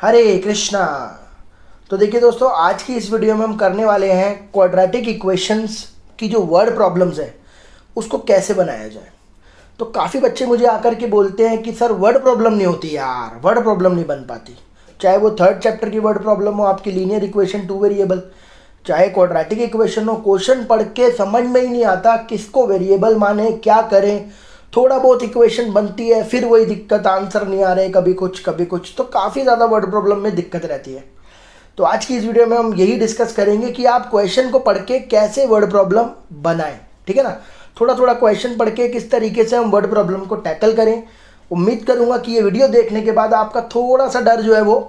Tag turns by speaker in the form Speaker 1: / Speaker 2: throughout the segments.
Speaker 1: हरे कृष्णा। तो देखिए दोस्तों, आज की इस वीडियो में हम करने वाले हैं क्वाड्रेटिक इक्वेशंस की जो वर्ड प्रॉब्लम्स है उसको कैसे बनाया जाए। तो काफ़ी बच्चे मुझे आकर के बोलते हैं कि सर वर्ड प्रॉब्लम नहीं होती यार, वर्ड प्रॉब्लम नहीं बन पाती। चाहे वो थर्ड चैप्टर की वर्ड प्रॉब्लम हो, आपकी लीनियर इक्वेशन टू वेरिएबल, चाहे क्वाड्रेटिक इक्वेशन हो, क्वेश्चन पढ़ के समझ में ही नहीं आता किसको वेरिएबल माने, क्या करें। थोड़ा बहुत इक्वेशन बनती है, फिर वही दिक्कत, आंसर नहीं आ रहे, कभी कुछ, तो काफ़ी ज़्यादा वर्ड प्रॉब्लम में दिक्कत रहती है। तो आज की इस वीडियो में हम यही डिस्कस करेंगे कि आप क्वेश्चन को पढ़ के कैसे वर्ड प्रॉब्लम बनाएं। ठीक है ना, थोड़ा थोड़ा क्वेश्चन पढ़ के किस तरीके से हम वर्ड प्रॉब्लम को टैकल करें। उम्मीद करूंगा कि ये वीडियो देखने के बाद आपका थोड़ा सा डर जो है वो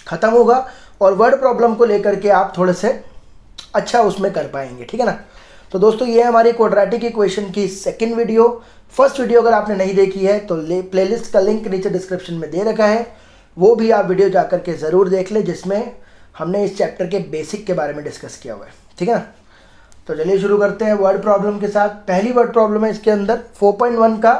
Speaker 1: ख़त्म होगा और वर्ड प्रॉब्लम को लेकर के आप थोड़े से अच्छा उसमें कर पाएंगे। ठीक है ना। तो दोस्तों, ये हमारी क्वाड्रेटिक इक्वेशन की सेकंड वीडियो। फर्स्ट वीडियो अगर आपने नहीं देखी है तो प्लेलिस्ट का लिंक नीचे डिस्क्रिप्शन में दे रखा है, वो भी आप वीडियो जा करके ज़रूर देख लें, जिसमें हमने इस चैप्टर के बेसिक के बारे में डिस्कस किया हुआ है। ठीक है ना। तो चलिए शुरू करते हैं वर्ड प्रॉब्लम के साथ। पहली वर्ड प्रॉब्लम है इसके अंदर 4.1 का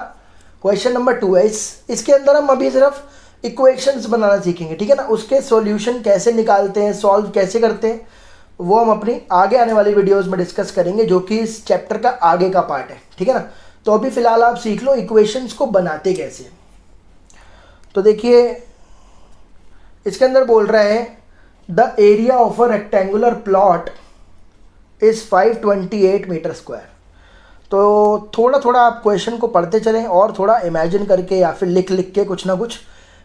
Speaker 1: क्वेश्चन नंबर 2 है। इसके अंदर हम अभी सिर्फ इक्वेशंस बनाना सीखेंगे। ठीक है ना, उसके सॉल्यूशन कैसे निकालते हैं, सॉल्व कैसे करते हैं, वो हम अपनी आगे आने वाली वीडियोस में डिस्कस करेंगे, जो कि इस चैप्टर का आगे का पार्ट है। ठीक है ना। तो अभी फिलहाल आप सीख लो इक्वेशंस को बनाते कैसे। तो देखिए, इसके अंदर बोल रहा है the area of a rectangular plot is 528 metre square. तो थोड़ा थोड़ा आप क्वेश्चन को पढ़ते चलें और थोड़ा इमेजिन करके या फिर लिख के कुछ ना कुछ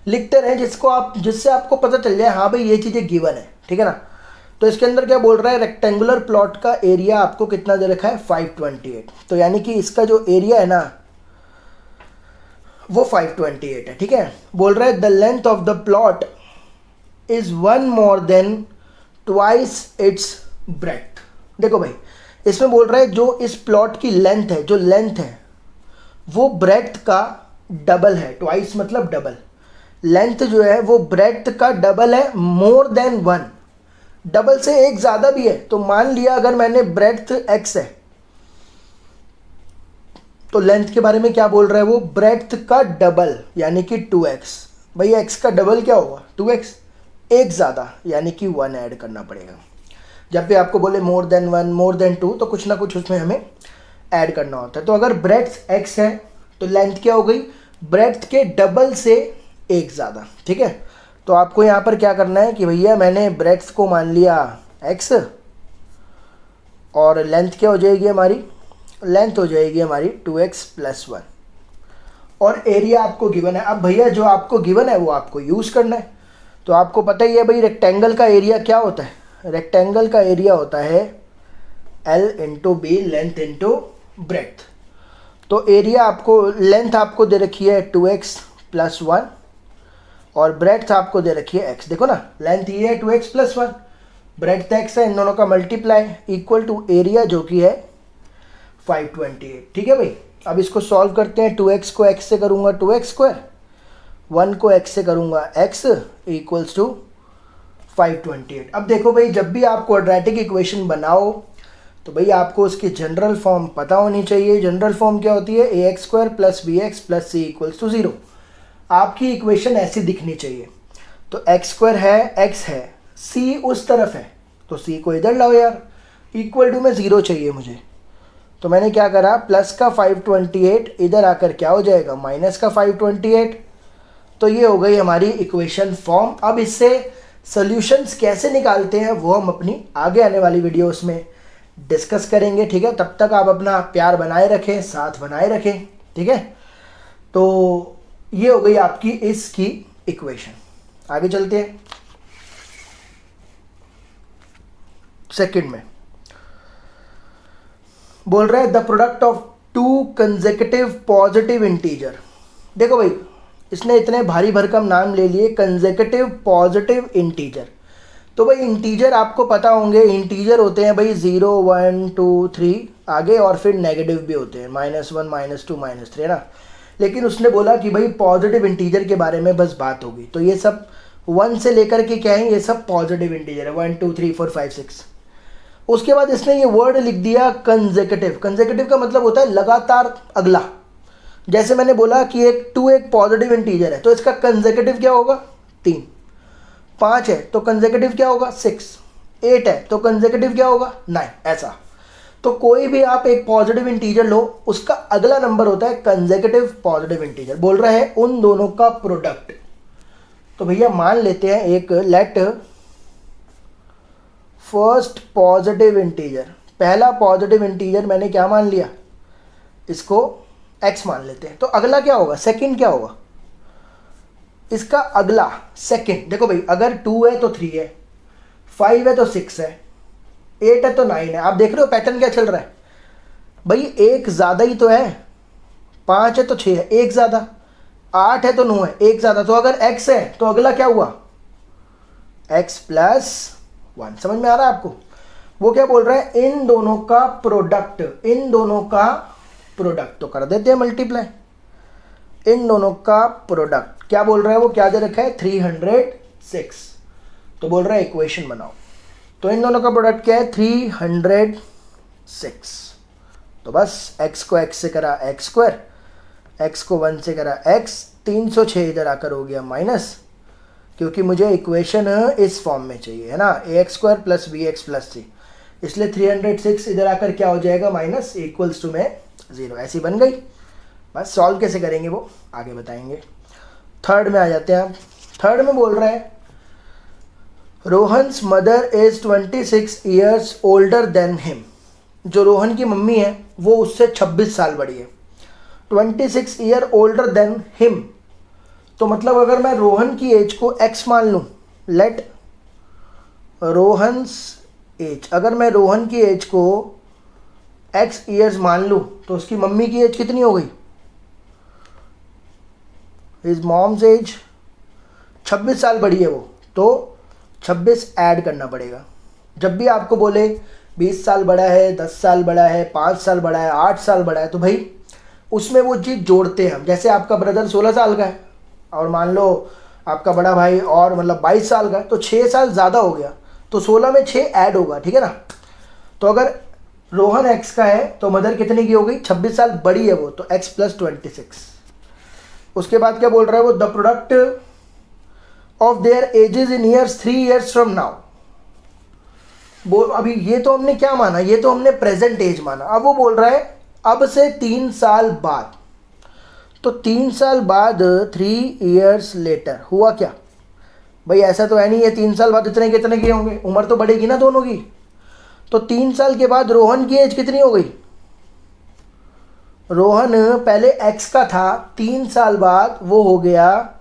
Speaker 1: लिखते रहें, जिससे आपको पता चल जाए हाँ भाई ये चीज़ें गिवन है। ठीक है ना। तो इसके अंदर क्या बोल रहा है, रेक्टेंगुलर प्लॉट का एरिया आपको कितना दे रखा है, 528। तो यानी कि इसका जो एरिया है ना वो 528 है। ठीक है। बोल रहा है the length of the plot is 1 more than twice its breadth। देखो भाई, इसमें बोल रहा है जो इस प्लॉट की लेंथ है, जो लेंथ है वो ब्रेड्थ का डबल है। ट्वाइस मतलब डबल, लेंथ जो है वो ब्रेड्थ का डबल है, मोर देन 1, डबल से एक ज़्यादा भी है। तो मान लिया अगर मैंने ब्रेड्थ x है तो लेंथ के बारे में क्या बोल रहा है, वो ब्रेड्थ का डबल यानी कि 2x। भाई x का डबल क्या होगा, 2x, एक ज़्यादा यानी कि 1 ऐड करना पड़ेगा। जब भी आपको बोले मोर देन 1, मोर देन 2, तो कुछ ना कुछ उसमें हमें ऐड करना होता है। तो अगर ब्रेड्थ x है तो लेंथ क्या हो गई, ब्रेड्थ के डबल से एक ज़्यादा। ठीक है। तो आपको यहाँ पर क्या करना है कि भैया मैंने ब्रेड्थ को मान लिया x और लेंथ क्या हो जाएगी हमारी, लेंथ हो जाएगी हमारी 2x + 1 और एरिया आपको गिवन है। अब भैया जो आपको गिवन है वो आपको यूज़ करना है। तो आपको पता ही है भाई रेक्टेंगल का एरिया क्या होता है, रेक्टेंगल का एरिया होता है L × B, लेंथ × ब्रेड्थ। तो एरिया आपको, लेंथ आपको दे रखी है 2x + 1 और ब्रेड्थ आपको दे रखी है x। देखो ना, लेंथ ये है 2x + 1, ब्रेड्थ x है, इन दोनों का मल्टीप्लाई इक्वल टू एरिया जो कि है 528। ठीक है भाई। अब इसको सॉल्व करते हैं। 2x को x से करूँगा 2x², 1 को x से करूँगा x = 528। अब देखो भाई, जब भी आप क्वाड्रेटिक इक्वेशन बनाओ तो भाई आपको उसकी जनरल फॉर्म पता होनी चाहिए। जनरल फॉर्म क्या होती है, ax² + bx + c = 0। आपकी इक्वेशन ऐसी दिखनी चाहिए। तो x² है, x है, c उस तरफ है, तो c को इधर लाओ यार, इक्वल टू में 0 चाहिए मुझे। तो मैंने क्या करा, प्लस का 528 इधर आकर क्या हो जाएगा, माइनस का 528। तो ये हो गई हमारी इक्वेशन फॉर्म। अब इससे सॉल्यूशंस कैसे निकालते हैं वो हम अपनी आगे आने वाली वीडियोस में डिस्कस करेंगे। ठीक है। तब तक आप अपना प्यार बनाए रखें, साथ बनाए रखें। ठीक है। तो ये हो गई आपकी इसकी इक्वेशन। आगे चलते हैं सेकंड में। बोल रहा है the product of 2 consecutive positive integer. देखो भाई, इसने इतने भारी भरकम नाम ले लिए, कंसेक्यूटिव पॉजिटिव इंटीजर। तो भाई इंटीजर आपको पता होंगे, इंटीजर होते हैं भाई 0, 1, 2, 3 आगे, और फिर नेगेटिव भी होते हैं, -1, -2, -3, है ना। लेकिन उसने बोला कि भाई पॉजिटिव इंटीजर के बारे में बस बात होगी। तो ये सब 1 से लेकर के क्या है, ये सब पॉजिटिव इंटीजर है, 1, 2, 3, 4, 5, 6। उसके बाद इसने ये वर्ड लिख दिया कंसेक्यूटिव। कंसेक्यूटिव का मतलब होता है लगातार अगला। जैसे मैंने बोला कि 2 एक पॉजिटिव इंटीजर है, तो इसका कंसेक्यूटिव क्या होगा, 3। 5 है तो कंसेक्यूटिव क्या होगा 6, 8 है तो कंसेक्यूटिव क्या होगा 9, ऐसा। तो कोई भी आप एक पॉजिटिव इंटीजर लो, उसका अगला नंबर होता है कंसेक्यूटिव पॉजिटिव इंटीजर। बोल रहा है उन दोनों का प्रोडक्ट। तो भैया मान लेते हैं एक लेट फर्स्ट पॉजिटिव इंटीजर, पहला पॉजिटिव इंटीजर मैंने क्या मान लिया, इसको x मान लेते हैं। तो अगला क्या होगा, सेकंड क्या होगा, इसका अगला सेकंड। देखो भाई अगर 2 है तो 3 है, 5 है तो 6 है, 8 है तो 9 है। आप देख रहे हो पैटर्न क्या चल रहा है भाई, एक ज़्यादा ही तो है, 5 है तो 6 है, एक ज़्यादा, 8 है तो 9 है, एक ज़्यादा। तो अगर x है तो अगला क्या हुआ, x प्लस 1। समझ में आ रहा है आपको? वो क्या बोल रहा है, इन दोनों का प्रोडक्ट, इन दोनों का प्रोडक्ट। तो कर देते हैं मल्टीप्लाई, इन दोनों का प्रोडक्ट क्या बोल रहा है, वो क्या दे रखा है 306। तो बोल रहा है इक्वेशन बनाओ। तो इन दोनों का प्रोडक्ट क्या है 306। तो बस x को x से करा x स्क्वायर, x को 1 से करा x, 306 इधर आकर हो गया माइनस, क्योंकि मुझे इक्वेशन इस फॉर्म में चाहिए है ना, ax square plus B X plus C, इसलिए 306 इधर आकर क्या हो जाएगा माइनस, इक्वल्स टू में 0। ऐसी बन गई। बस सॉल्व कैसे करेंगे वो आगे बताएंगे। थर्ड में आ जाते हैं हम। थर्ड में बोल रहा है Rohan's mother is 26 years older than him. जो रोहन की मम्मी है वो उससे 26 साल बड़ी है। 26 ईयर ओल्डर देन हिम, तो मतलब अगर मैं रोहन की एज को x मान लूँ, लेट रोहन्स एज, अगर मैं रोहन की एज को x ईयर्स मान लूँ तो उसकी मम्मी की एज कितनी हो गई, हिज मॉम्स एज 26 साल बड़ी है वो, तो 26 ऐड करना पड़ेगा। जब भी आपको बोले 20 साल बड़ा है, 10 साल बड़ा है, 5 साल बड़ा है, 8 साल बड़ा है, तो भाई उसमें वो चीज़ जोड़ते हैं हम। जैसे आपका ब्रदर 16 साल का है और मान लो आपका बड़ा भाई और मतलब 22 साल का है, तो 6 साल ज़्यादा हो गया, तो 16 में 6 ऐड होगा, ठीक है ना। तो अगर रोहन x का है तो मदर कितने की हो गई, 26 साल बड़ी है वो, तो x प्लस 26। उसके बाद क्या बोल रहा है वो, the product of their edges in years 3 years from now. अभी ये तो हमने क्या माना, ये तो हमने प्रेजेंट एज माना। अब वो बोल रहा है अब से 3 साल बाद, तो 3 साल बाद 3 ईयर्स लेटर हुआ क्या भाई, ऐसा तो है नहीं है 3 साल बाद इतने कितने के होंगे, उम्र तो बढ़ेगी ना दोनों की। तो 3 साल के बाद रोहन की एज कितनी हो गई, रोहन पहले x का था, 3 साल बाद वो हो गया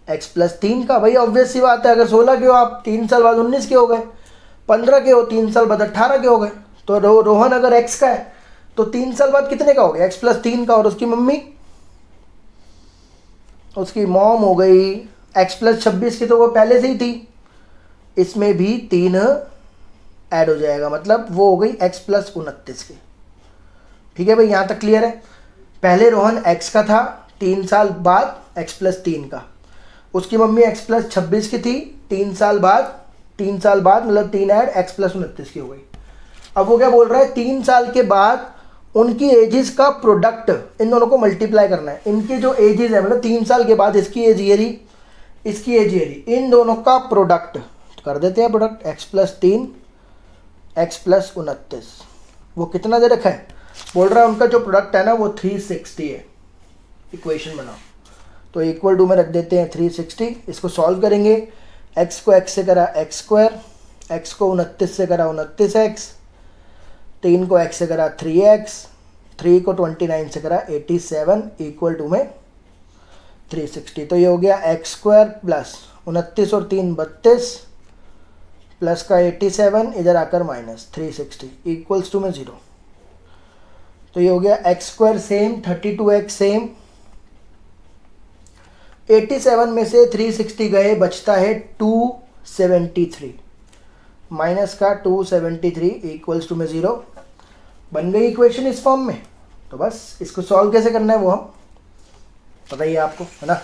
Speaker 1: x प्लस 3 का। भाई ऑब्वियस सी बात है, अगर 16 के हो आप 3 साल बाद 19 के हो गए, 15 के हो 3 साल बाद 18 के हो गए। तो रोहन अगर x का है तो 3 साल बाद कितने का हो गया, x प्लस 3 का। और उसकी मम्मी, उसकी मॉम हो गई x प्लस 26 की, तो वो पहले से ही थी, इसमें भी 3 ऐड हो जाएगा, मतलब वो हो गई x प्लस 29 की। ठीक है भाई, यहाँ तक क्लियर है। पहले रोहन x का था, 3 साल बाद x प्लस 3 का। उसकी मम्मी x प्लस 26 की थी, 3 साल बाद मतलब 3 ऐड x प्लस 29 की हो गई। अब वो क्या बोल रहा है, 3 साल के बाद उनकी एजेस का प्रोडक्ट, इन दोनों को मल्टीप्लाई करना है। इनकी जो एजेस है, मतलब 3 साल के बाद इसकी एज ये रही, इसकी एज ये रही, इन दोनों का प्रोडक्ट कर देते हैं। Product x plus 3 x plus 29, वो कितना दे रखा है, बोल रहा है उनका जो प्रोडक्ट है ना वो 360 है। इक्वेशन बनाओ, तो इक्वल टू में रख देते हैं 360। इसको सॉल्व करेंगे, x को x से करा x स्क्वायर, x को 29 से करा 29x, 3 को x से करा 3x, 3 को 29 से करा 87, इक्वल टू में 360। तो ये हो गया x स्क्वायर प्लस 29 और 3 32 प्लस का 87, इधर आकर माइनस 360, इक्वल्स टू में 0। तो ये हो गया x square same, 32x same, 87 में से 360 गए, बचता है 273, माइनस का 273 इक्वल्स टू में 0। बन गई इक्वेशन इस फॉर्म में। तो बस इसको सॉल्व कैसे करना है वो हम पता ही है आपको, है ना।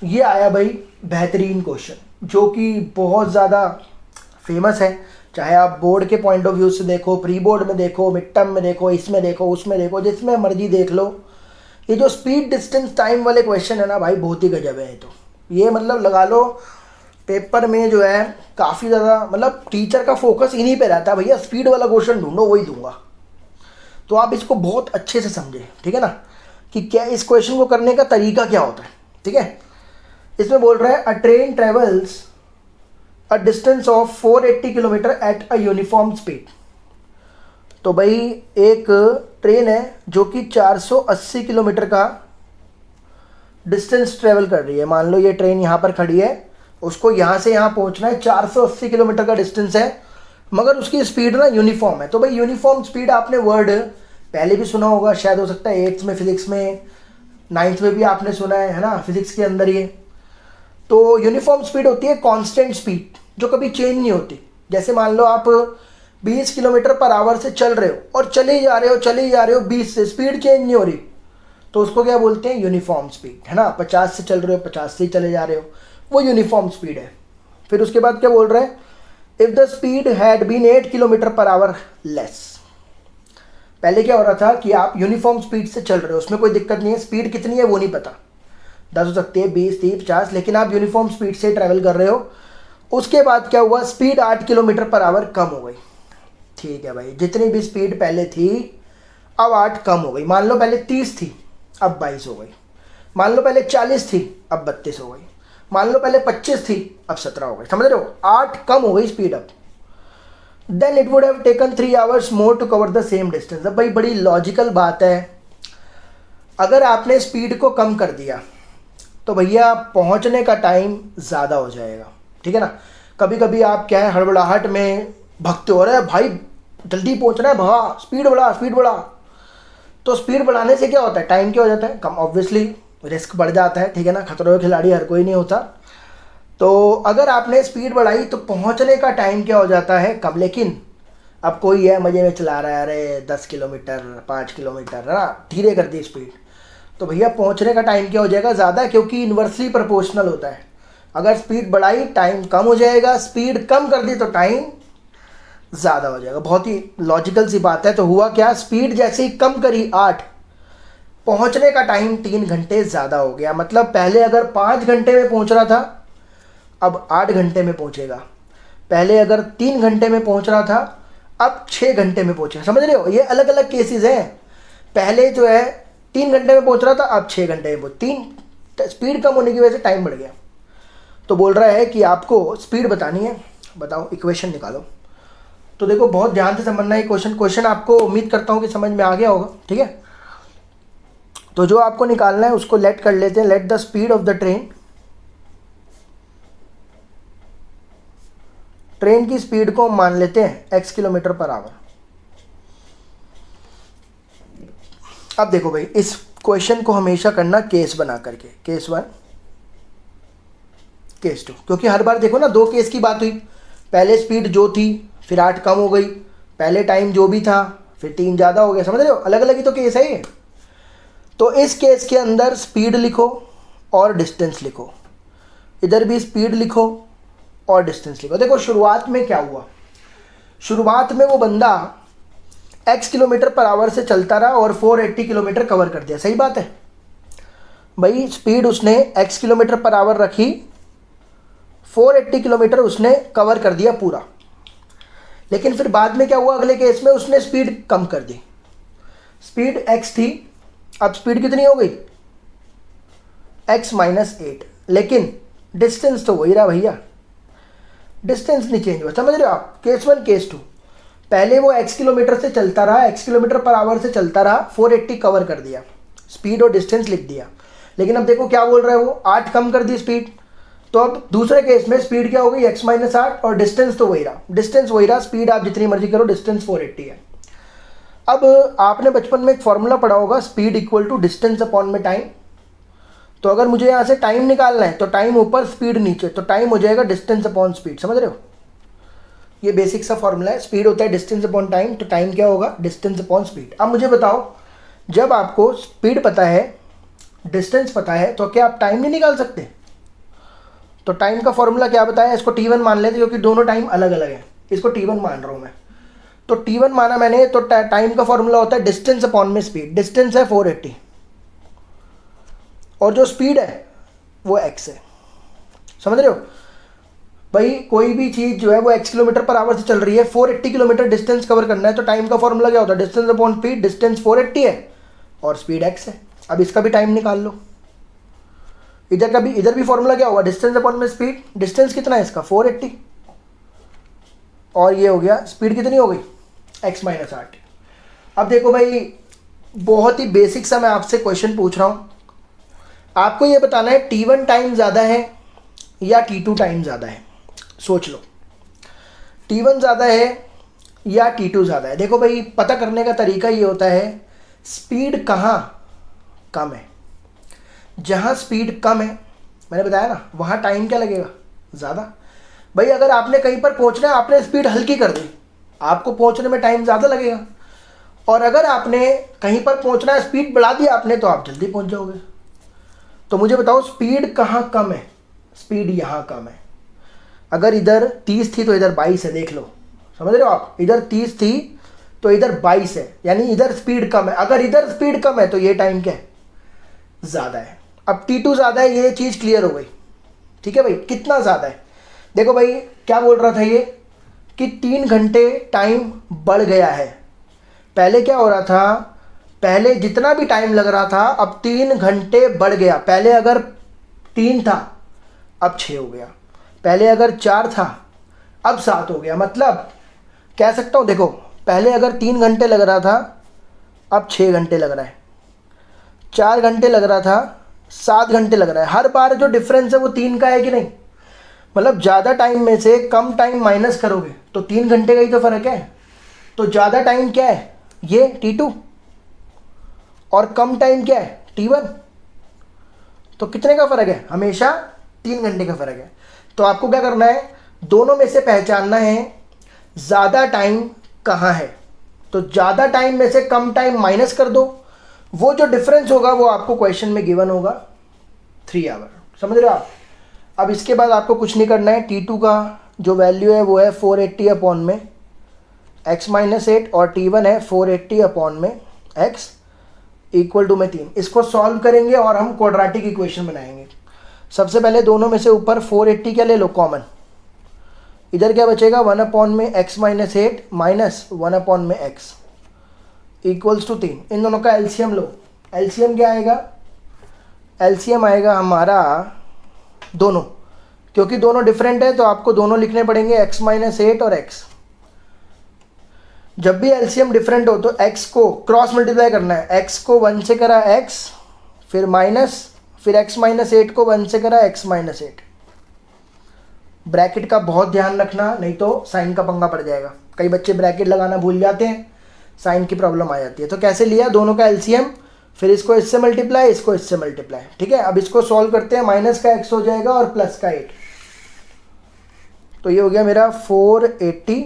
Speaker 1: ये आया भाई बेहतरीन क्वेश्चन, जो कि बहुत ज़्यादा फेमस है। चाहे आप बोर्ड के पॉइंट ऑफ व्यू से देखो, प्री बोर्ड में देखो, मिड टर्म में देखो, इसमें देखो, उसमें देखो, जिसमें मर्जी देख लो, ये जो स्पीड डिस्टेंस टाइम वाले क्वेश्चन है ना भाई, बहुत ही गजब है ये तो। ये मतलब लगा लो पेपर में जो है काफ़ी ज़्यादा मतलब टीचर का फोकस इन्हीं पे रहता है, भैया स्पीड वाला क्वेश्चन ढूंढो वही दूंगा। तो आप इसको बहुत अच्छे से समझें, ठीक है ना, कि क्या इस क्वेश्चन को करने का तरीका क्या होता है, ठीक है। इसमें बोल रहा है अ train travels a distance of 480 kilometre at a uniform speed. तो भाई एक ट्रेन है जो कि 480 किलोमीटर का डिस्टेंस ट्रेवल कर रही है। मान लो ये ट्रेन यहाँ पर खड़ी है, उसको यहाँ से यहाँ पहुँचना है, 480 किलोमीटर का डिस्टेंस है, मगर उसकी स्पीड ना यूनिफॉर्म है। तो भाई यूनिफॉर्म स्पीड आपने वर्ड पहले भी सुना होगा, शायद हो सकता है 8th में, फिजिक्स में, 9th में भी आपने सुना है ना, फिजिक्स के अंदर ये। तो यूनिफॉर्म स्पीड होती है कांस्टेंट स्पीड जो कभी चेंज नहीं होती। जैसे मान लो आप 20 किलोमीटर पर आवर से चल रहे हो और चले जा रहे हो 20 से, स्पीड चेंज नहीं हो रही, तो उसको क्या बोलते हैं, यूनिफॉर्म स्पीड, है ना। 50 से चल रहे हो, 50 से चले जा रहे हो, वो यूनिफॉर्म स्पीड है। फिर उसके बाद क्या बोल रहे हैं, if the speed had been 8 kilometre per hour less. पहले क्या हो रहा था कि आप यूनिफॉर्म स्पीड से चल रहे हो, उसमें कोई दिक्कत नहीं है, स्पीड कितनी है वो नहीं पता, 10 हो सकती है, 20, 30, 50, लेकिन आप यूनिफॉर्म स्पीड से ट्रैवल कर रहे हो। उसके बाद क्या हुआ, स्पीड 8 किलोमीटर पर आवर कम हो गई। ठीक है भाई, जितनी भी स्पीड पहले थी अब 8 कम हो गई। मान लो पहले 30 थी, अब 22 हो गई। मान लो पहले 40 थी, अब 32 हो गई। मान लो पहले 25 थी, अब 17 हो गई। समझ रहे हो, 8 कम हो गई स्पीड अब। Then it would have taken 3 hours more to cover the same distance. अब भाई बड़ी लॉजिकल बात है, अगर आपने स्पीड को कम कर दिया तो भैया पहुंचने का टाइम ज़्यादा हो जाएगा, ठीक है ना। कभी कभी आप क्या है, हड़बड़ाहट में भगते हो रहे भाई, जल्दी पहुंचना है, भगा, स्पीड बढ़ा, स्पीड बढ़ा। तो स्पीड बढ़ाने से क्या होता है, टाइम क्या हो जाता है कम, ऑब्वियसली रिस्क बढ़ जाता है, ठीक है ना। खतरों के खिलाड़ी हर कोई नहीं होता। तो अगर आपने स्पीड बढ़ाई तो पहुंचने का टाइम क्या हो जाता है कम। लेकिन अब कोई है मज़े में चला रहा है, अरे 10 किलोमीटर, 5 किलोमीटर, है ना, धीरे कर दी स्पीड, तो भैया पहुंचने का टाइम क्या हो जाएगा ज़्यादा, क्योंकि इन्वर्सली प्रोपोर्शनल होता है। अगर स्पीड बढ़ाई टाइम कम हो जाएगा, स्पीड कम कर दी तो टाइम ज़्यादा हो जाएगा। बहुत ही लॉजिकल सी बात है। तो हुआ क्या, स्पीड जैसे ही कम करी 8, पहुंचने का टाइम 3 घंटे ज़्यादा हो गया। मतलब पहले अगर 5 घंटे में पहुंच रहा था, अब 8 घंटे में पहुंचेगा। पहले अगर 3 घंटे में पहुंच रहा था, अब 6 घंटे में पहुंचेगा। समझ रहे हो, ये अलग अलग केसेस हैं। पहले जो है 3 घंटे में पहुंच रहा था, अब 6 घंटे में स्पीड कम होने की वजह से टाइम बढ़ गया। तो बोल रहा है कि आपको स्पीड बतानी है, बताओ इक्वेशन निकालो। तो देखो बहुत ध्यान से समझना है क्वेश्चन आपको उम्मीद करता हूँ कि समझ में आ गया होगा, ठीक है। तो जो आपको निकालना है उसको लेट कर लेते हैं। Let the speed of the train की स्पीड को मान लेते हैं x किलोमीटर पर आवर। अब देखो भाई, इस क्वेश्चन को हमेशा करना केस बना करके, केस 1, केस 2, क्योंकि हर बार देखो ना 2 केस की बात हुई। पहले स्पीड जो थी फिर 8 कम हो गई, पहले टाइम जो भी था फिर 3 ज़्यादा हो गया। समझ रहे हो, अलग अलग ही तो केस है ये। तो इस केस के अंदर स्पीड लिखो और डिस्टेंस लिखो, इधर भी स्पीड लिखो और डिस्टेंस लिखो। देखो शुरुआत में क्या हुआ, शुरुआत में वो बंदा x किलोमीटर पर आवर से चलता रहा और 480 किलोमीटर कवर कर दिया। सही बात है भाई, स्पीड उसने x किलोमीटर पर आवर रखी, 480 किलोमीटर उसने कवर कर दिया पूरा। लेकिन फिर बाद में क्या हुआ, अगले केस में उसने स्पीड कम कर दी। स्पीड x थी, अब स्पीड कितनी हो गई, x माइनस 8, लेकिन डिस्टेंस तो वही रहा भैया, डिस्टेंस नहीं चेंज हुआ। समझ रहे हो आप, केस 1 केस 2। पहले वो x किलोमीटर से चलता रहा, x किलोमीटर पर आवर से चलता रहा, 480 कवर कर दिया, स्पीड और डिस्टेंस लिख दिया। लेकिन अब देखो क्या बोल रहा है वो, 8 कम कर दी स्पीड। तो अब दूसरे केस में स्पीड क्या हो गई, x माइनस 8, और डिस्टेंस तो वही रहा, डिस्टेंस वही रहा, स्पीड आप जितनी मर्जी करो, डिस्टेंस 480 है। अब आपने बचपन में एक फॉर्मूला पढ़ा होगा, speed equal to distance upon में टाइम। तो अगर मुझे यहाँ से टाइम निकालना है तो टाइम ऊपर स्पीड नीचे, तो टाइम हो जाएगा डिस्टेंस अपॉन स्पीड। समझ रहे हो, ये बेसिक सा फॉर्मूला है। स्पीड होता है डिस्टेंस अपॉन टाइम, तो टाइम क्या होगा, डिस्टेंस अपॉन स्पीड। अब मुझे बताओ, जब आपको स्पीड पता है, डिस्टेंस पता है, तो क्या आप टाइम नहीं निकाल सकते। तो टाइम का फॉर्मूला क्या बताया, इसको t1 मान लेते, क्योंकि दोनों टाइम अलग अलग है, इसको t1 मान रहा हूँ मैं। तो t1 माना मैंने, तो टाइम का फॉर्मूला होता है डिस्टेंस अपॉन में स्पीड। डिस्टेंस है 480 और जो स्पीड है वो x है। समझ रहे हो भाई? कोई भी चीज़ जो है वो x किलोमीटर पर आवर से चल रही है, 480 किलोमीटर डिस्टेंस कवर करना है, तो टाइम का फॉर्मूला क्या होता है? Distance upon speed. डिस्टेंस 480 है और स्पीड x है। अब इसका भी टाइम निकाल लो। इधर भी फॉर्मूला क्या होगा? डिस्टेंस अपॉन में स्पीड। डिस्टेंस कितना है इसका? 480, और ये हो गया स्पीड कितनी हो गई? x minus R T. अब देखो भाई, बहुत ही बेसिक सा मैं आपसे क्वेश्चन पूछ रहा हूँ, आपको ये बताना है t1 टाइम ज़्यादा है या t2 टाइम ज़्यादा है। सोच लो, t1 ज़्यादा है या t2 ज़्यादा है। देखो भाई, पता करने का तरीका ये होता है, स्पीड कहाँ कम है। जहाँ स्पीड कम है, मैंने बताया ना, वहाँ टाइम क्या लगेगा? ज़्यादा। भाई अगर आपने कहीं पर पहुँचना है, आपने स्पीड हल्की कर दी, आपको पहुँचने में टाइम ज़्यादा लगेगा। और अगर आपने कहीं पर पहुँचना है, स्पीड बढ़ा दी आपने, तो आप जल्दी पहुँच जाओगे। तो मुझे बताओ स्पीड कहाँ कम है? स्पीड यहाँ कम है। अगर इधर 30 थी तो इधर 22 है, देख लो, समझ रहे हो आप? इधर 30 थी तो इधर 22 है, यानी इधर स्पीड कम है। अगर इधर स्पीड कम है तो ये टाइम क्या है? ज़्यादा है। अब t2 ज़्यादा है, ये चीज़ क्लियर हो गई। ठीक है भाई, कितना ज़्यादा है? देखो भाई, क्या बोल रहा था ये कि 3 घंटे टाइम बढ़ गया है। पहले क्या हो रहा था? पहले जितना भी टाइम लग रहा था, अब 3 घंटे बढ़ गया। पहले अगर 3 था, अब 6 हो गया। पहले अगर 4 था, अब 7 हो गया। मतलब कह सकता हूँ, देखो, पहले अगर 3 घंटे लग रहा था, अब 6 घंटे लग रहा है। 4 घंटे लग रहा था, 7 घंटे लग रहा है। हर बार जो डिफरेंस है वो 3 का है कि नहीं? मतलब ज़्यादा टाइम में से कम टाइम माइनस करोगे तो 3 घंटे का ही तो फ़र्क है। तो ज़्यादा टाइम क्या है? ये t2, और कम टाइम क्या है? t1। तो कितने का फ़र्क है? हमेशा 3 घंटे का फ़र्क है। तो आपको क्या करना है? दोनों में से पहचानना है ज़्यादा टाइम कहाँ है। तो ज़्यादा टाइम में से कम टाइम माइनस कर दो, वो जो डिफरेंस होगा वो आपको क्वेश्चन में गिवन होगा 3 आवर। समझ रहे हो आप? अब इसके बाद आपको कुछ नहीं करना है। t2 का जो वैल्यू है वो है 480 अपॉन में x माइनस 8, और t1 है 480 अपॉन में x इक्वल टू में 3। इसको सॉल्व करेंगे और हम क्वाड्रेटिक इक्वेशन बनाएंगे। सबसे पहले दोनों में से ऊपर 480 क्या ले लो? कॉमन। इधर क्या बचेगा? 1 अपॉन में x माइनस 8 माइनस 1 अपॉन में x इक्वल्स टू 3। इन दोनों का एलसीएम लो। एलसीएम क्या आएगा? एलसीएम आएगा हमारा दोनों, क्योंकि दोनों डिफरेंट है तो आपको दोनों लिखने पड़ेंगे, x माइनस 8 और x। जब भी एलसीएम डिफरेंट हो तो x को क्रॉस मल्टीप्लाई करना है। x को 1 से करा x, फिर माइनस, फिर x माइनस 8 को 1 से करा x माइनस 8। ब्रैकेट का बहुत ध्यान रखना, नहीं तो साइन का पंगा पड़ जाएगा। कई बच्चे ब्रैकेट लगाना भूल जाते हैं, साइन की प्रॉब्लम आ जाती है। तो कैसे लिया? दोनों का एलसीएम, फिर इसको इससे मल्टीप्लाई, इसको इससे मल्टीप्लाई। ठीक है, अब इसको सॉल्व करते हैं। माइनस का x हो जाएगा और प्लस का 8, तो ये हो गया मेरा 480।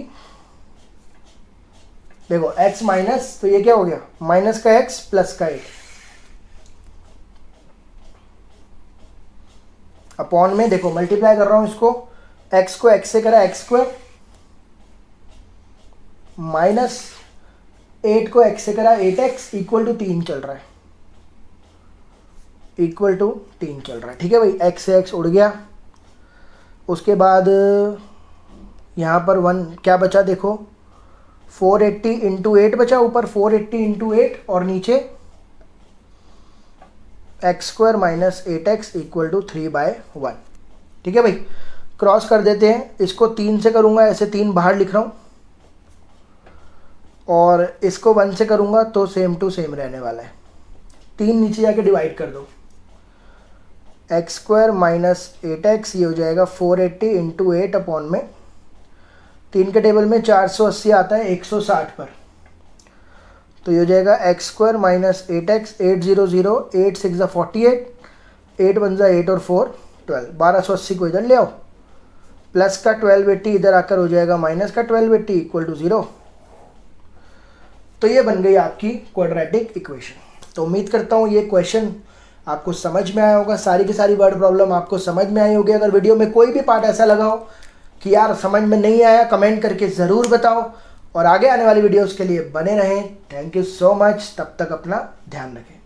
Speaker 1: देखो x माइनस, तो ये क्या हो गया? माइनस का x प्लस का 8 अपॉन में, देखो मल्टीप्लाई कर रहा हूं इसको, x को x से करा x स्क्वायर, माइनस 8 को x से करा 8x इक्वल टू 3 चल रहा है, इक्वल टू 3 चल रहा है। ठीक है भाई, x से x उड़ गया। उसके बाद यहाँ पर 1 क्या बचा? देखो 480 इंटू 8 बचा, ऊपर 480 इंटू 8 और नीचे x square minus 8x equal to 3/1। ठीक है भाई, क्रॉस कर देते हैं। इसको 3 से करूँगा, ऐसे 3 बाहर लिख रहा हूँ, और इसको 1 से करूँगा तो सेम टू सेम रहने वाला है। 3 नीचे जाके डिवाइड कर दो, x स्क्वायर माइनस 8x, ये हो जाएगा 480 इंटू 8 अपॉन में 3 के टेबल में 480 आता है 160 पर, तो ये हो जाएगा x स्क्वायर माइनस 8x, 8 0 0, 8 6 48, 8 1 8 और 4 12, 1280 को इधर ले आओ, प्लस का 1280 इधर आकर हो जाएगा माइनस का 1280 इक्वल टू 0। तो ये बन गई आपकी क्वाड्रेटिक इक्वेशन। तो उम्मीद करता हूँ ये क्वेश्चन आपको समझ में आया होगा, सारी की सारी वर्ड प्रॉब्लम आपको समझ में आई होगी। अगर वीडियो में कोई भी पार्ट ऐसा लगा हो कि यार समझ में नहीं आया, कमेंट करके ज़रूर बताओ, और आगे आने वाली वीडियोस के लिए बने रहें। थैंक यू सो मच, तब तक अपना ध्यान रखें।